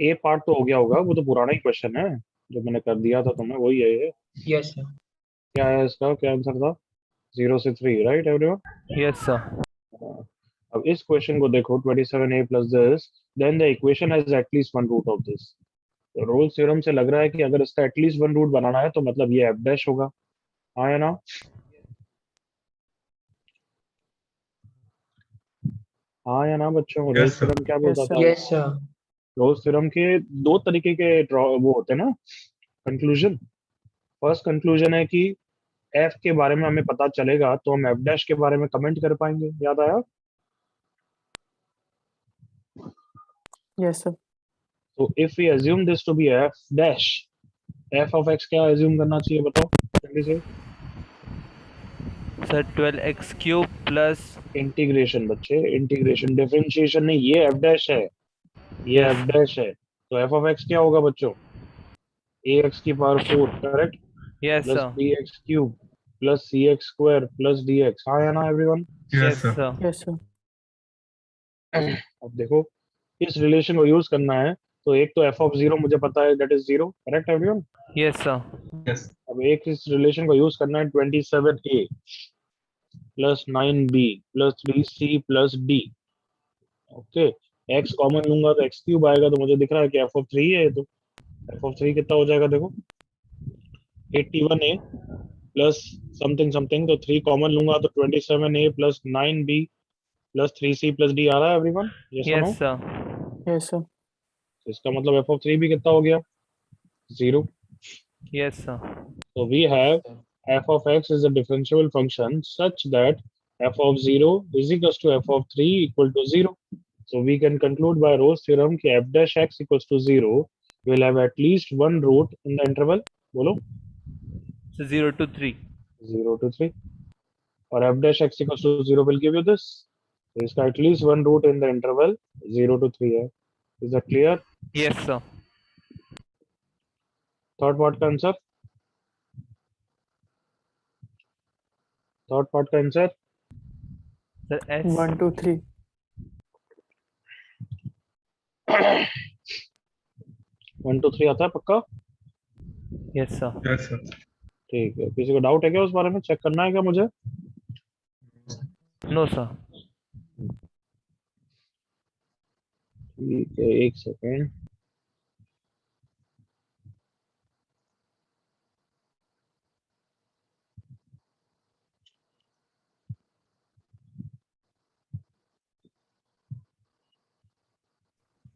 ए part तो हो गया होगा, वो तो पुराना ही क्वेश्चन है जो मैंने कर दिया था तुम्हें, वही है ये। Yes sir. क्या है इसका, क्या आंसर था? 0 से 3, राइट एवरीवन? Yes sir. अब इस क्वेश्चन को देखो, 27a plus this, then the equation has at least one root of this. तो रोल्स थ्योरम से लग रहा है कि अगर इसका एटलीस्ट वन रूट बनाना है तो मतलब ये एफ डैश होगा। हाँ या ना? हाँ या ना बच्चों? Rolle's yes sir. थ्योरम क्या यस बोलता सर। था? Yes sir. रोल्स थ्योरम के दो तरीके के वो होते हैं ना, कंक्लूजन। फर्स्ट कंक्लूजन है कि एफ के बारे में हमें पता चलेगा तो हम एफ डैश के बारे में कमेंट कर पाएंगे। याद आया? Yes sir. तो if we assume this to be F dash, F of X क्या अज्यूम करना चाहिए बताओ जल्दी से? Sir 12x³ plus. इंटीग्रेशन बच्चे, इंटीग्रेशन, डिफरेंशिएशन नहीं, ये एफ डैश है, ये एफ यस। डैश है। तो एफ ऑफ एक्स क्या होगा बच्चों? ए एक्स की power 4, correct, yes plus sir. B X cube plus C X square plus D X. हाँ है ना everyone? Yes yes sir. Sir. Yes sir. अब देखो, इस रिलेशन को यूज करना है तो एक तो एफ ऑफ जीरो मुझे पता है, that is zero, correct everyone? Yes sir. Yes. अब एक इस रिलेशन को यूज करना है, 27a plus 9b plus 3c plus D. Okay, x common लूंगा तो एक्स क्यूब आएगा, तो मुझे दिख रहा है कि एफ ऑफ थ्री है। तो एफ ऑफ थ्री कितना हो जाएगा देखो, 81a प्लस समथिंग समथिंग, तो थ्री कॉमन लूंगा तो 27a plus 9b plus 3c plus D आ रहा है एवरीवन? यस और no? Yes sir. Yes sir. इसका मतलब एफ ऑफ थ्री भी कितना हो गया? Zero. Yes sir. So we have f of x is a differentiable function such that f of 0 is equals to f of 3 equal to 0. So we can conclude by Rolle's theorem कि f dash x equals to 0 will have at least one root in the interval, बोलो, 0 to 3। 0 to 3, और f dash x equals to 0 will give you this. तो इसका at least one root in the interval 0 to 3 है. Is that clear? Yes sir. Third part का answer, third part का answer sir S. 1 2 3। 1 2 3 आता है पक्का? Yes sir. Yes sir. ठीक है, किसी को डाउट है क्या उस बारे में? चेक करना है क्या मुझे? No sir. ठीक है, एक सेकेंड।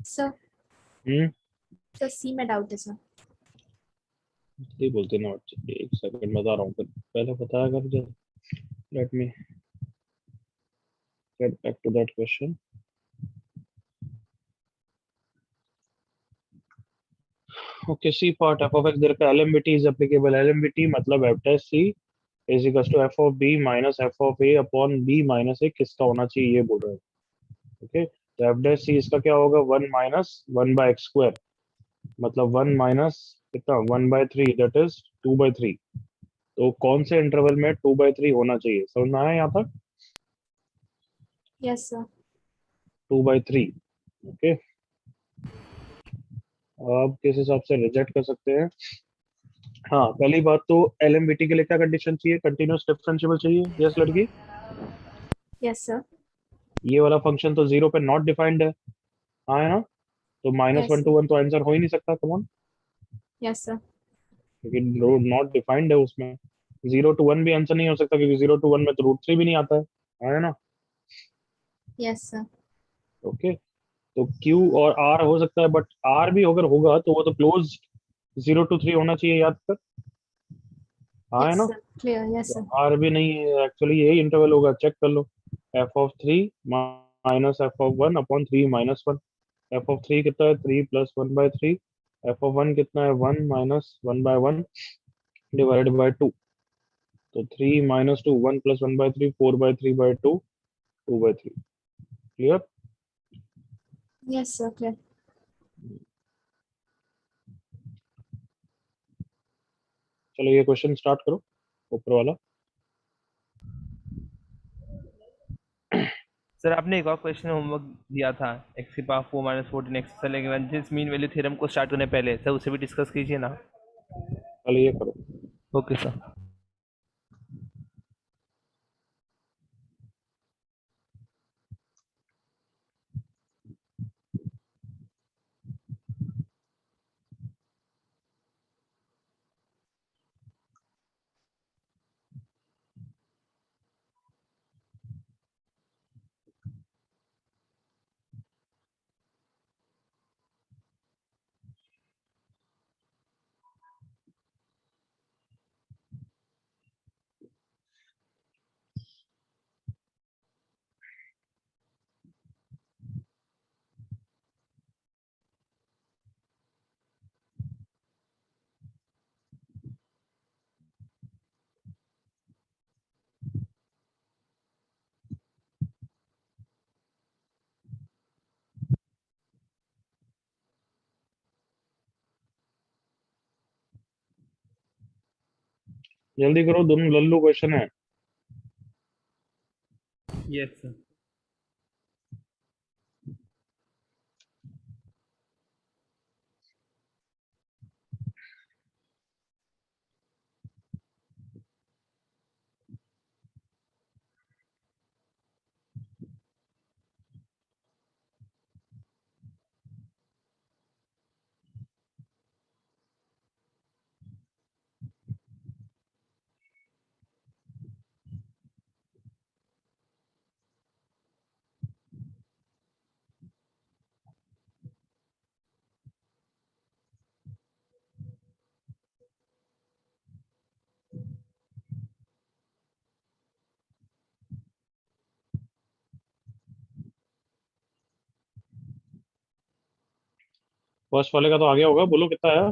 सर हम्म, सर सी में डाउट है सर। इसलिए बोलते ना बच्चे, एक सेकंड बता रहा हूँ, फिर पहले बताया कर जरा। Let me get back to that question. Okay, C part, F of X there का एलएमबीटी इज एप्लीकेबल। एलएमबीटी मतलब F dash C is equal to F of B minus F of A upon B minus A, किसका होना चाहिए ये बोल रहे हैं। Okay, तो एफ डैश सी इसका क्या होगा, 1 - 1/x², मतलब 1 - कितना, 1/3, दैट इज 2/3। तो कौन से इंटरवल में 2/3 होना चाहिए, समझ में आया यहाँ तक? Yes sir. 2/3। ओके, आप किस हिसाब से रिजेक्ट कर सकते हैं? हाँ, पहली बात तो एलएमबीटी के लिए क्या कंडीशन चाहिए, कंटिन्यूअस डिफरेंशिएबल चाहिए। यस लड़की? Yes sir. ये वाला फंक्शन तो जीरो पे नॉट डिफाइंड है। हाँ है ना? तो minus yes one sir. Two one तो आंसर हो ही नहीं सकता, कमॉन, यस सर। क्योंकि नॉट डिफाइंड है उसमें। 0 to 1 भी आंसर नहीं हो सकता, क्योंकि 0 to 1 में तो रूट 3 भी नहीं आता है। हाँ है ना? Yes sir. ओके, तो क्यू और आर हो सकता है, बट आर भी अगर होगा तो वो तो क्लोज 0 to 3 होना चाहिए, याद कर। हाँ है यस ना? सर। क्लियर। यस तो सर। आर भी नहीं है, एक्चुअली यही इंटरवल होगा, चेक कर लो। F of three minus F of one upon 3 - 1। F of three कितना है, 3 + 1/3। एफ ऑफ वन कितना है, 1 - 1/1 डिवाइडेड बाई 2। तो 3 - 2, 1 + 1/3, 4/3/2, 2/3। क्लियर? Yes sir. क्लियर। चलो ये क्वेश्चन स्टार्ट करो, ऊपर वाला। सर आपने एक और क्वेश्चन होमवर्क दिया था x की पावर 4 माइनस 14 x चलेगा जिस मीन वैल्यू थ्योरम को स्टार्ट होने पहले, सर उसे भी डिस्कस कीजिए ना। पहले ये करो। Okay sir. जल्दी करो, दोनों लल्लू क्वेश्चन है। Yes sir. फर्स्ट वाले का तो आ गया होगा, बोलो कितना है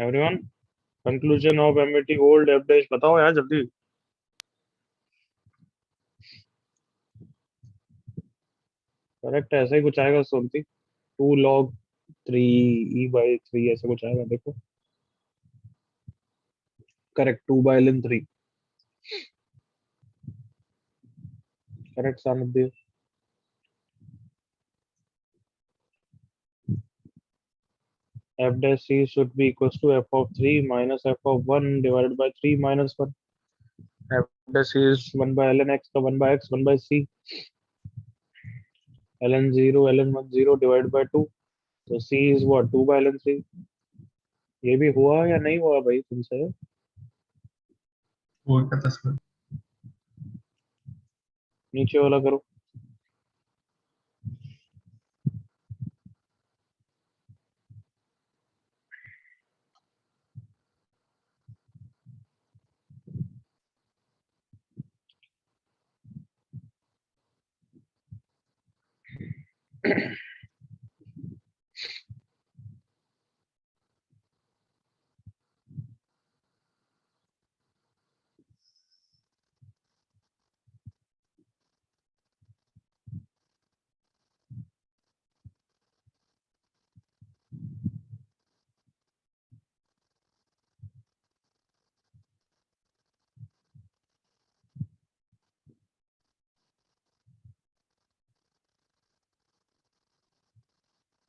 everyone. Conclusion of Amity old F dash बताओ यार जल्दी। करेक्ट ऐसा ही कुछ आएगा सुनती। 2 log 3 e/3 ऐसा कुछ आएगा देखो। करेक्ट 2/3। करेक्ट सानिध्य। f dash c should be equals to f of 3 minus f of 1 divided by 3 minus 1. f dash c is 1 by ln x का 1 by x 1 by c ln 0 ln 1 0 divided by 2, तो c is what 2 by ln 3। ये भी हुआ या नहीं हुआ भाई तुमसे? वो क्या था सर? नीचे वाला करो।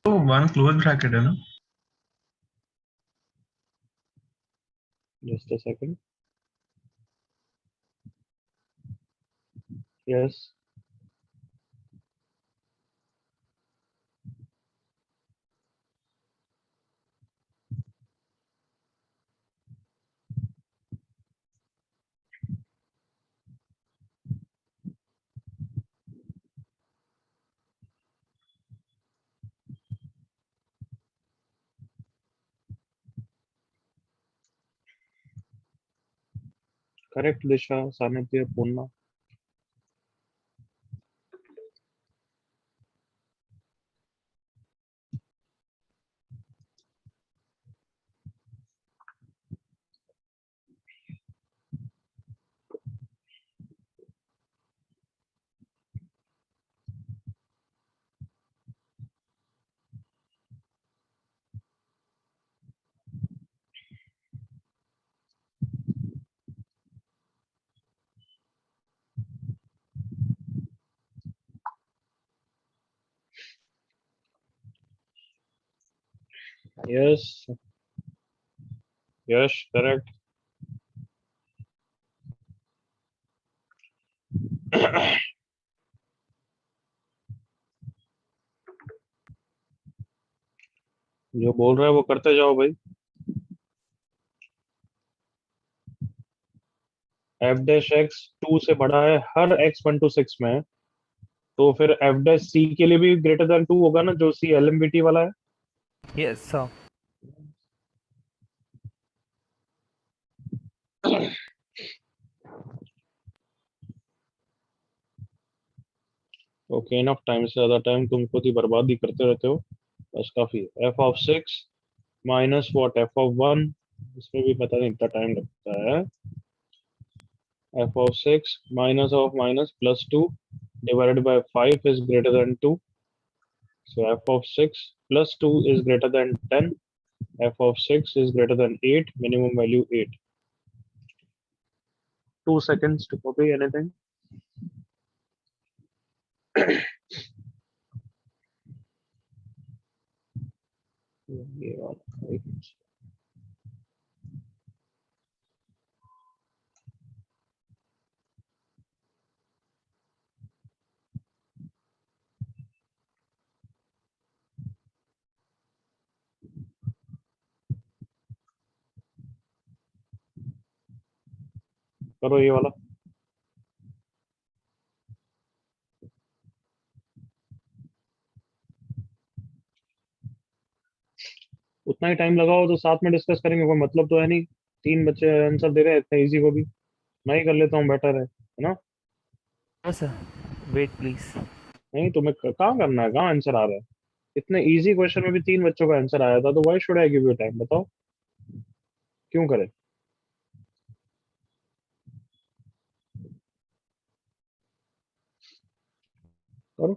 तो 1 क्लोज ब्रैकेट है ना? Just a second. Yes correct Disha Sanidhya Purna. Yes yes correct. जो बोल रहा है वो करते जाओ भाई। एफ डैश एक्स 2 से बड़ा है हर एक्स 1 to 6 में है, तो फिर एफ डैश सी के लिए भी ग्रेटर देन 2 होगा ना, जो सी एलएमबीटी वाला है। Yes sir. Okay enough time, से ज्यादा टाइम तुम खुद ही बर्बादी करते रहते हो, बस काफी है। F of 6 minus what F of 1, इसमें भी पता नहीं इतना टाइम लगता है। F of 6 minus of minus plus 2 divided by 5 is greater than 2. So f of 6 plus 2 is greater than 10. F of 6 is greater than 8. Minimum value 8. 2 seconds to copy anything. ये वाला, एक मिनट। करो ये वाला। उतना ही time लगाओ तो साथ में डिस्कस करेंगे, कोई मतलब तो है नहीं। 3 बच्चे आंसर दे रहे हैं इतना इजी को भी, मैं ही कर लेता हूँ, बेटर है ना। No sir, wait please. नहीं तुम्हें कहाँ करना है, कहाँ आंसर आ रहा है। इतने इजी क्वेश्चन में भी 3 बच्चों का आंसर आया था, तो why should I give you time, बताओ क्यों करे। करो।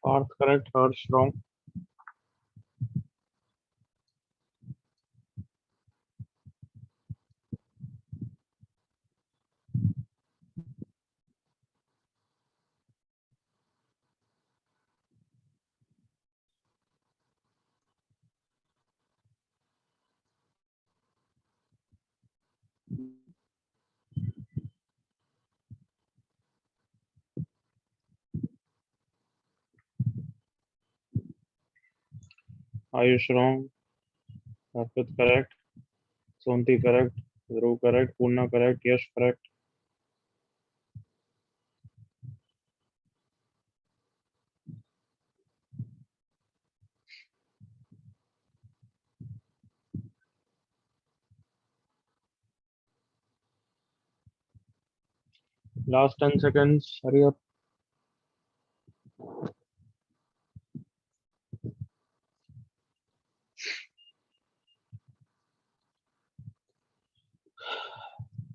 Parth correct, Harsh wrong. Ayush wrong, Arpit correct, Sonati correct, Dhruv correct, Purna correct, Yash correct. Last 10 seconds, hurry up.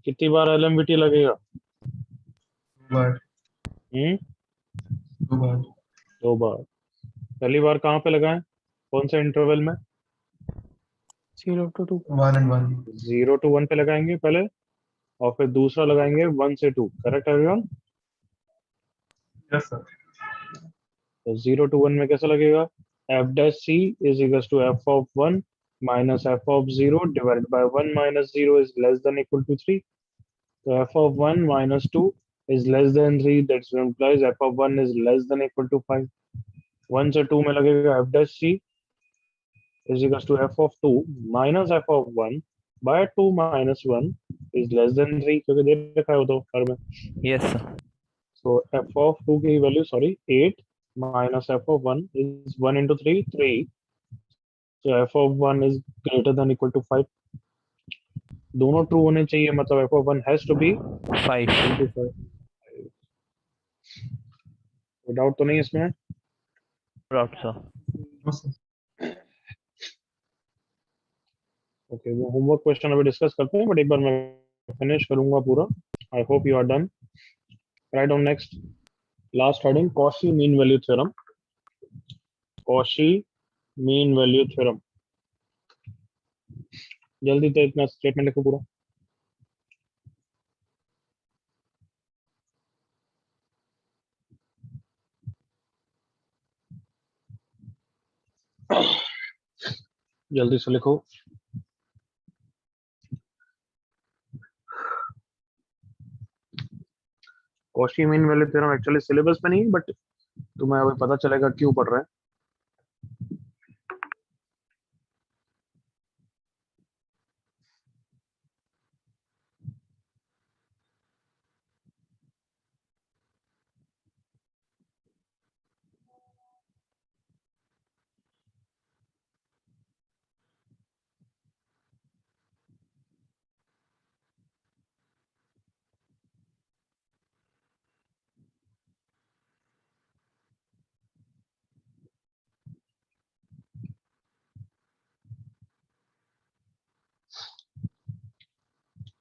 कितनी बार एलएमबीटी लगेगा? 2 बार। हम्म 2 बार। 2 बार। पहली बार कहाँ पे लगाएं, कौन से इंटरवल में? 0 to 2. 1 and 1। 0 to 1 पे लगाएंगे पहले, और फिर दूसरा लगाएंगे 1 से 2, करेक्ट एवरीवन? Yes, sir. तो 0 to 1 में कैसा लगेगा? f dash c is equals to f of 1 minus f of 0 divided by 1 minus 0 is less than equal to 3. So f of 1 minus 2 is less than 3. That implies f of 1 is less than equal to 5. 1 से 2 में लगेगा f dash c is equals to f of 2 minus f of 1 by 2 minus 1 is less than 3, क्योंकि दे रखा है वो तो हर में. Yes sir. So f of 2 की value 8 minus f of 1 is 1 into 3, 3. So f of 1 is greater than equal to 5. दोनों true होने चाहिए, मतलब f of 1 has to be 5. into 5. कोई डाउट तो नहीं इसमें? Doubt sir. No, sir. Okay, वो होमवर्क क्वेश्चन अभी डिस्कस करते हैं, बट एक बार मैं फिनिश करूंगा पूरा. I hope you are done. Right down next last heading, Cauchy mean value theorem. Cauchy mean value theorem. जल्दी से इतना स्टेटमेंट लिखो पूरा. जल्दी से लिखो. Cauchy mean value theorem actually syllabus में नहीं, बट तुम्हें अभी पता चलेगा क्यों पढ़ रहे हैं.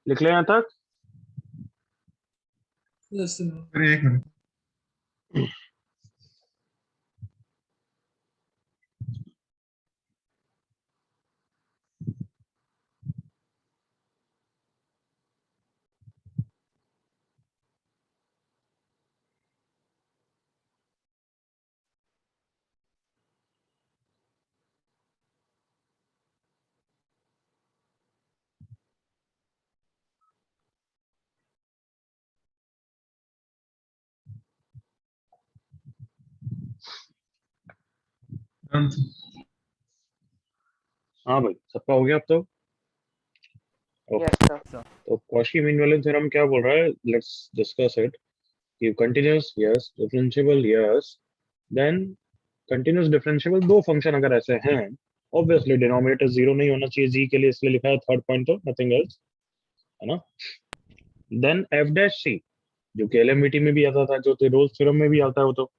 लिख ले यहाँ तक. Yes, sir. अरे एक मिनट. Done, sir. हाँ भाई, सबका हो गया अब तो. Yes sir. तो कॉशी मीन वैल्यू थ्योरम क्या बोल रहा है? Let's discuss it. कि continuous yes, differentiable yes, then continuous differentiable दो फंक्शन अगर ऐसे हैं, ऑब्वियसली डिनोमिनेटर जीरो नहीं होना चाहिए जी के लिए, इसलिए लिखा है थर्ड पॉइंट, तो नथिंग एल्स, है ना. देन एफ डैश सी, जो कि एलएमवीटी में भी आता था, जो रोल्स थ्योरम में भी आता है वो तो,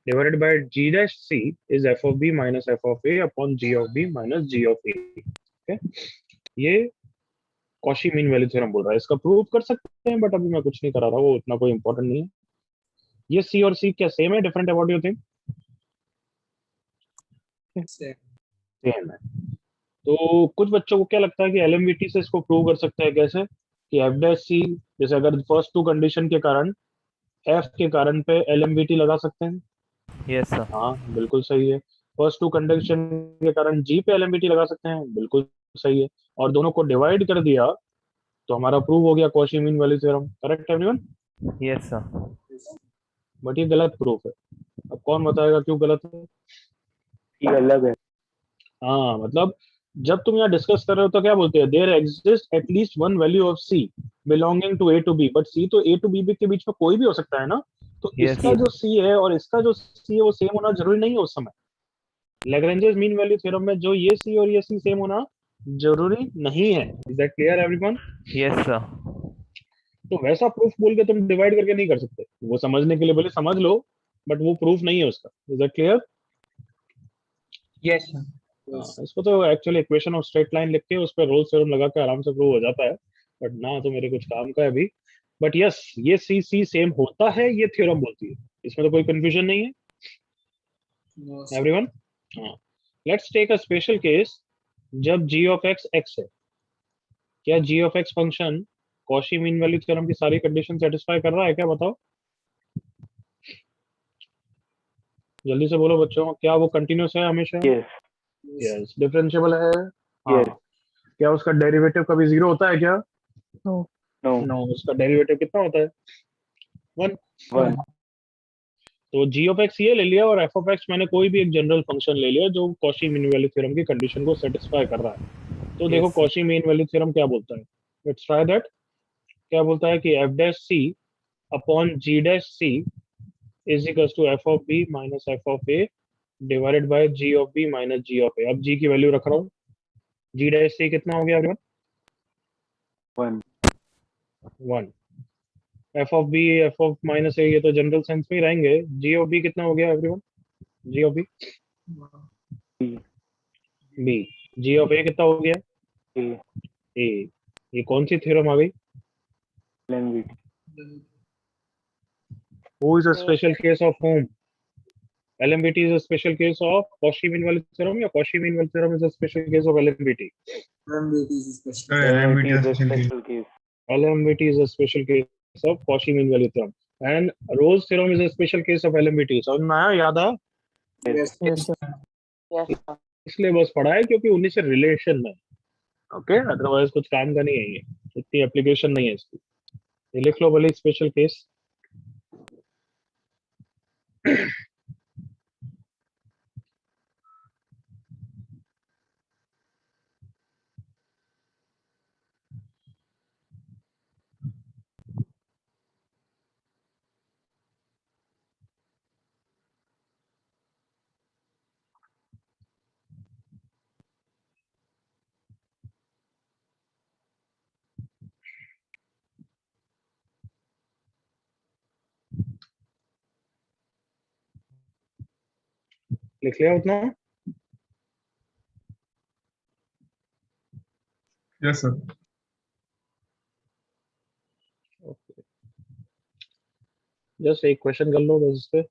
divided by G dash C is F of B minus F of A upon G of B minus G of A. Okay, ये कॉशी मीन वैल्यू थ्योरम बोल रहा है. इसका प्रूव कर सकते हैं, बट अभी मैं कुछ नहीं करा रहा, वो इतना कोई इंपॉर्टेंट नहीं है. ये सी और सी क्या सेम है, डिफरेंट है? What do you think? Same. Same है. तो कुछ बच्चों को क्या लगता है कि एलएमवीटी से इसको प्रूव कर सकते हैं कैसे? कि एफ डैश सी, जैसे अगर फर्स्ट टू कंडीशन के कारण एफ के कारण पे एलएमवीटी लगा सकते हैं. Yes sir. हाँ बिल्कुल सही है. फर्स्ट टू कंडीशन के कारण जी पे एलएमवीटी लगा सकते हैं. बिल्कुल सही है. और दोनों को डिवाइड कर दिया तो हमारा प्रूव हो गया Cauchy mean value theorem. Correct everyone? Yes sir. But ये गलत प्रूफ है. अब कौन बताएगा क्यों गलत है? ये अलग है. हाँ मतलब जब तुम यहाँ डिस्कस कर रहे हो तो क्या बोलते हैं? There exist at least one value of C belonging to A to B. But C तो ए टू बी के बीच में कोई भी हो सकता है ना. तो Yes. इसका जो सी है और इसका जो सी है वो सेम होना जरूरी नहीं है उस समय. लैग्रेंजेस मीन वैल्यू थ्योरम में जो ये सी और ये सी सेम होना जरूरी नहीं है. Is that clear everyone? Yes sir. तो वैसा प्रूफ बोल के तुम डिवाइड करके नहीं कर सकते. वो समझने के लिए बोले समझ लो, बट वो प्रूफ नहीं है उसका. Is that clear? Yes, sir. इसको तो actually equation of straight line लिख के उस पर रोल्स थ्योरम लगा के आराम से प्रूव हो जाता है, बट ना तो मेरे कुछ काम का है अभी. बट यस, ये सी सी सेम होता है, ये थ्योरम बोलती है. इसमें तो कोई कंफ्यूजन नहीं है No, sir. एवरीवन. हाँ, let's take a special case. जब g ऑफ x x है, क्या g of x function Cauchy mean value theorem की सारी कंडीशन सेटिस्फाई कर रहा है क्या, बताओ जल्दी से बोलो बच्चों, क्या वो कंटिन्यूस है हमेशा? Yes yes. डिफरेंशिएबल है? हाँ। यस क्या उसका डेरिवेटिव कभी जीरो होता है क्या? No no. उसका डेरिवेटिव कितना होता है? 1। 1 तो जी ऑफ एक्स ये ले लिया और एफ ऑफ एक्स मैंने कोई भी एक जनरल फंक्शन ले लिया जो कॉशी मीन वैल्यू थ्योरम की कंडीशन को सेटिस्फाई कर रहा है। तो देखो Yes. Cauchy mean value theorem क्या बोलता है, लेट्स ट्राई दैट। क्या बोलता है कि F dash C upon G dash C is equals to F of B minus F of A divided by G of B minus G of A. अब G की value रख रहा हूँ, जी dash सी कितना हो गया everyone? 1 1। F of B F of minus A ये तो जनरल सेंस में ही रहेंगे। जी ऑफ बी कितना हो गया everyone? G of B B. G of A कितना हो गया? ए ए। ये कौन सी थ्योरम आ गई? LMVT Who is a special case of whom? LMVT is a special case of Cauchy-Minimal theorem या Cauchy-Minimal theorem is a special case of LMVT? LMVT is special. LMVT is a special case. LMVT is a special case of Cauchy-Minimal theorem. And Rose theorem is a special case of LMVT. समझ में आया? याद आया? Yes. Yes sir. इसलिए बस पढ़ा है क्योंकि उन्हीं से रिलेशन में। ओके, अदरवाइज कुछ काम का नहीं है, ये इतनी एप्लीकेशन नहीं है इसकी। ये लिख लो भले स्पेशल केस। लिख लिया उतना? Yes, sir. जस्ट एक क्वेश्चन कर लो बस इस पे।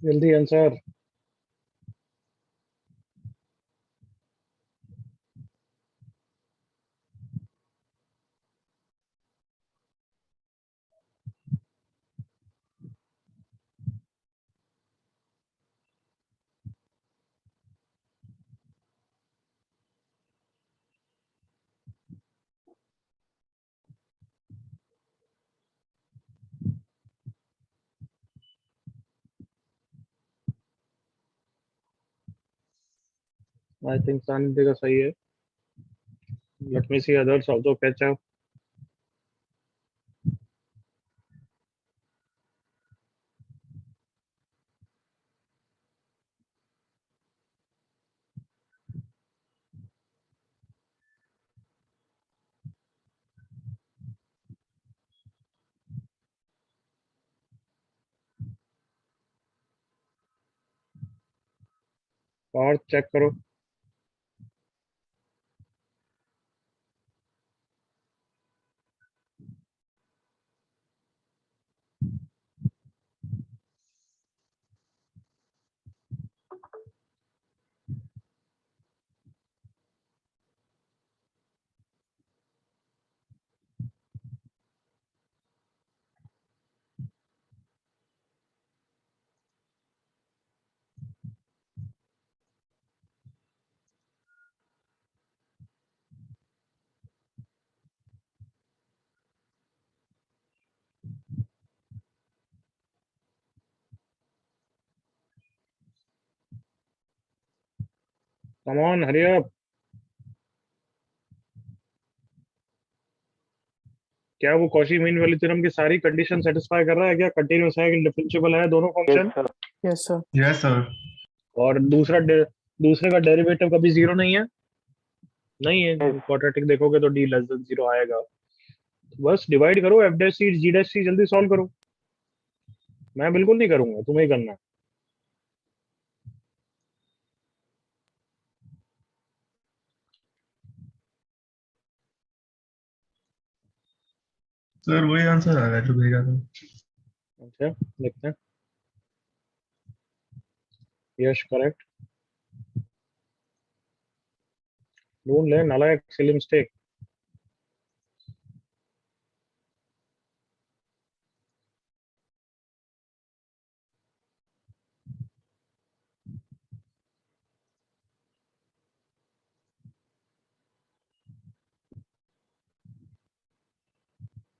जल्दी आंसर। आई थिंक सानिध्य का सही है. Let me see others also catch up. और चेक करो. Come on, hurry up. क्या वो कॉची मीन वैल्यू थ्योरम की सारी कंडीशन सेटिस्फाई कर रहा है? क्या कंटीन्यूअस है कि डिफरेंशिएबल है दोनों Yes, function? sir. Yes, sir. Yes, sir. और दूसरे का डेरिवेटिव कभी जीरो नहीं है? नहीं है. Yes. क्वाड्रेटिक देखोगे तो d लेस देन जीरो आएगा. बस डिवाइड करो, f डैश सी g डैश सी, जल्दी सॉल्व करो. मैं बिल्कुल नहीं करूंगा, तुम्हें ही करना है. सर वही आंसर आ रहा है जो भेजा था. अच्छा, देखते हैं. Yes, correct. ढूंढ ले नालायक, सिली मिस्टेक.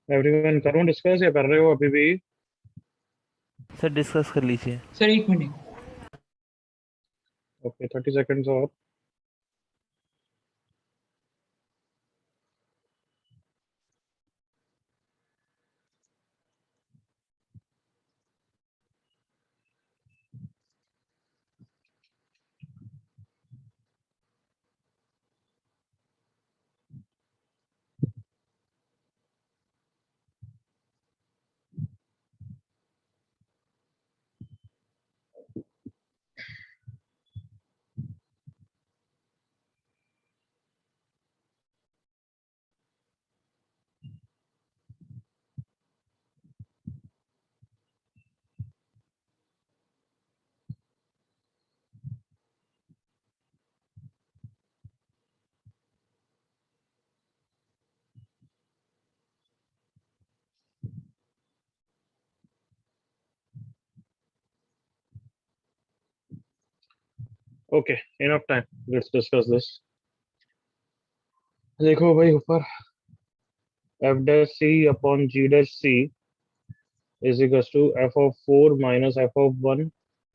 एवरीवन, करूं डिस्कस या कर रहे हो अभी भी? सर डिस्कस कर लीजिए. सर एक मिनट. ओके, 30 सेकंड्स और. Okay, enough time, let's discuss this. देखो भाई ऊपर, f dash C upon g dash C is equals to f of 4 minus f of 1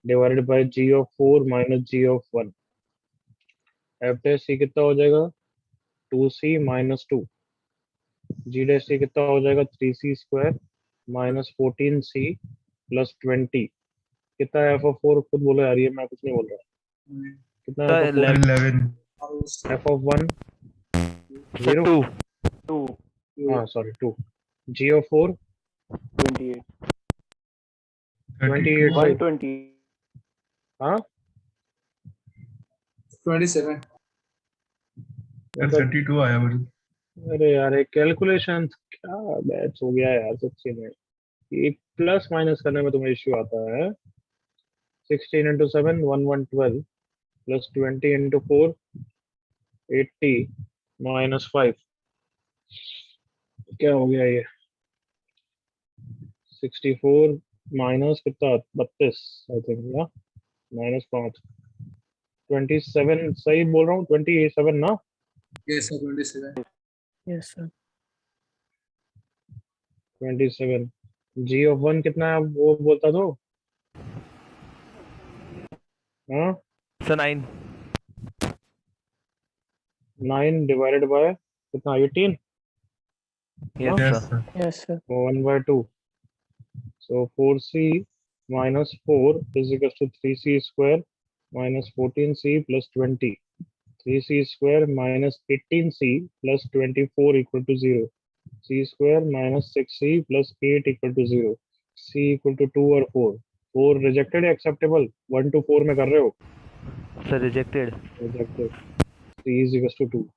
divided by g of 4 minus g of 1. f dash सी कितना हो जाएगा? 2c minus 2. g dash सी कितना हो जाएगा? 3c square minus 14c plus 20. कितना है f of 4? खुद बोलो यार, ये मैं कुछ नहीं बोल रहा. कितना है f of 4? 11. f of 1 sir 0. 2. हाँ सॉरी 2. g of 4 28. 28. 120. हाँ 27. मतलब 32 आया मुझे. अरे यार, एक कैलकुलेशन क्या बैच हो गया यार सच्ची में. एक प्लस माइनस करने में तुम्हें इश्यू आता है. 16 इंटू 7 1112 प्लस 20 इंटू 4 80 माइनस 5. क्या हो गया ये? 64 माइनस कितना? 32 आई थिंक ना. माइनस 5. 27 सही बोल रहा हूँ? 27 ना. Yes, sir. 27. Yes, sir. 27. Ji of 1 कितना है वो बोलता तो? हाँ सर 9. 9 divided by कितना 18 Yes, Yes, sir. sir. Yes, sir. 1 by 2. So 4c minus 4 is equals to 3c square minus 14c plus 20. 3c square minus 18c plus 24 equal to 0. c square minus 6c plus 8 equal to 0. c equal to 2 और 4. 4 rejected या acceptable? 1 to 4 में कर रहे हो? Sir, rejected. Rejected. c is equals to 2.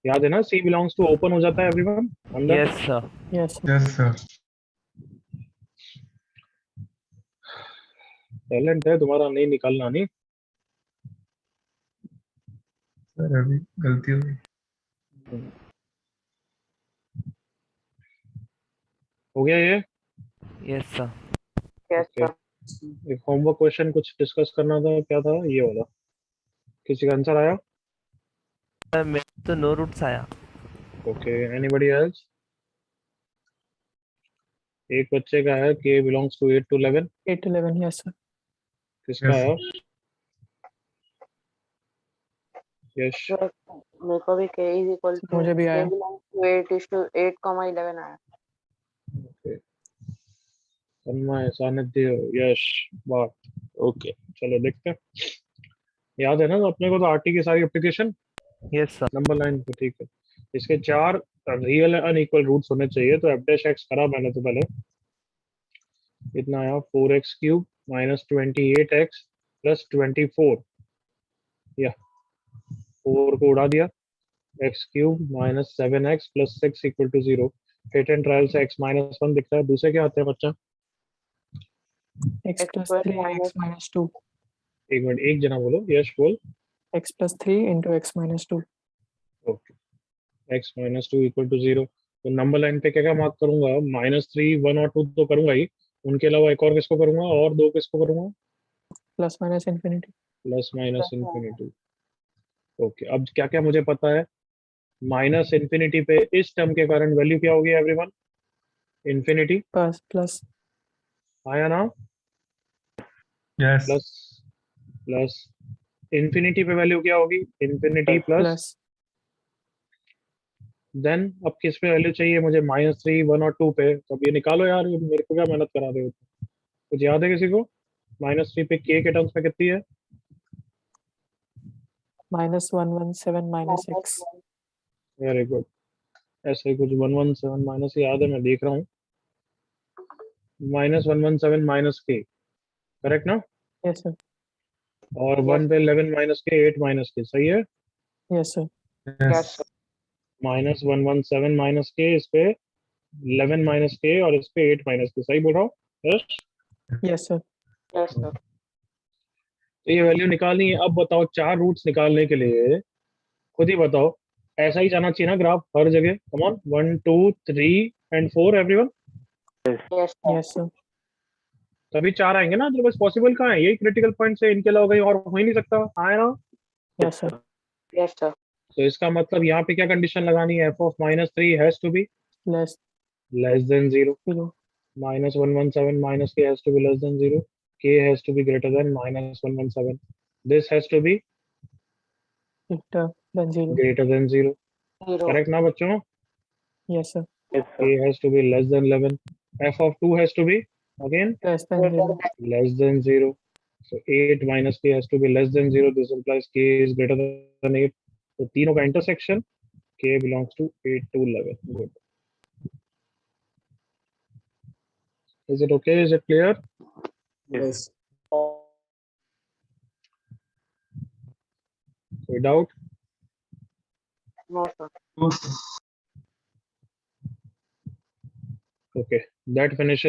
याद है ना c belongs to open हो जाता है everyone अंदर. Yes, sir. Yes, sir. Yes, sir. Talent है तुम्हारा, नहीं निकालना नहीं. सर अभी गलती हो गई. हो गया ये? Yes, sir. Yes, Okay. sir. एक होमवर्क क्वेश्चन कुछ डिस्कस करना था, क्या था ये वाला? किसी का आंसर आया? Sir, मेरे तो no roots आया. Okay, anybody else? एक बच्चे का है k belongs to 8 to 11. 8 to 11. Yes, sir. किसका Yes. है? यश. Sir, मेरे को भी k is equal to मुझे भी k आया. belongs to 8 is to 8, 11 आया. ओके. तन्मय, सानिध्य, यश, बात. ओके, चलो देखते हैं. याद है ना अपने को तो आरटी की सारी application Yes, sir. Number line पे, ठीक है. इसके 4 रियल अनइक्वल रूट्स होने चाहिए, तो f डैश x करा मैंने तो पहले. कितना आया? 4x cube minus 28x plus 24. या 4 को उड़ा दिया. x cube minus 7x plus 6 equal to 0. Hit and trial से x माइनस 1 दिखता है. दूसरे क्या आते हैं बच्चा? X plus square 3 and x minus 2. एक मिनट, एक जना बोलो. यश बोल. X plus 3 into x minus 2. Okay. x minus 2 equal to 0. तो नंबर लाइन पे क्या क्या मार्क करूंगा? -3, 1 और 2 तो करूंगा ही. उनके अलावा एक और किसको करूंगा? और 2 किसको करूंगा? Plus minus infinity. Plus minus Plus infinity. Okay, अब क्या क्या मुझे पता है? माइनस इंफिनिटी पे इस टर्म के कारण वैल्यू क्या होगी एवरीवन? इंफिनिटी. Plus. आया ना? Yes. प्लस प्लस इंफिनिटी पे वैल्यू क्या होगी? Infinity plus. Plus. देन अब किस पे वैल्यू चाहिए मुझे? -3, 1 और 2 पे. तो अब ये निकालो यार, ये मेरे को क्या मेहनत करा रहे हो? कुछ याद है किसी को? -3 पे k के टर्म्स में कितनी है? -117 minus x. Very good. ऐसे ही कुछ 117 माइनस याद है, मैं देख रहा हूँ. -117 माइनस k, करेक्ट ना? Yes, sir. और 1 पे 11 माइनस के 8 माइनस के, सही है? Yes, sir. Yes. Yes, sir. -117 minus के, इस पे 11 माइनस के और इस पे 8 माइनस के. सही बोल रहा हूँ? Yes. Yes, sir. Yes, sir. तो ये वैल्यू निकालनी है. अब बताओ, 4 रूट्स निकालने के लिए खुद ही बताओ, ऐसा ही जाना चाहिए ना ग्राफ हर जगह? Come on, 1 2 3 and 4 everyone. Yes, sir. Yes, sir. तभी 4 आएंगे ना, अदरवाइज पॉसिबल कहाँ है? यही क्रिटिकल पॉइंट है, इनके अलावा कहीं और हो ही नहीं सकता. आए ना? Yes, sir. Yes, sir. तो इसका मतलब यहाँ पे क्या कंडीशन लगानी है? f of -3 has to be Less less than 0. 0. -117 minus k has to be less than 0. K has to be greater than -117. This has to be Greater than 0. greater than 0. 0. Correct ना बच्चों? Yes, sir. K has to be less than 11. F of 2 has to be again Less than Greater 0. than less than 0. So 8 minus k has to be less than 0. This implies k is greater than 8. So तीनों का intersection k belongs to 8 to 11. Good. Is it okay? Is it clear? Yes. Any doubt? no, sir. Yes. Okay. That finishes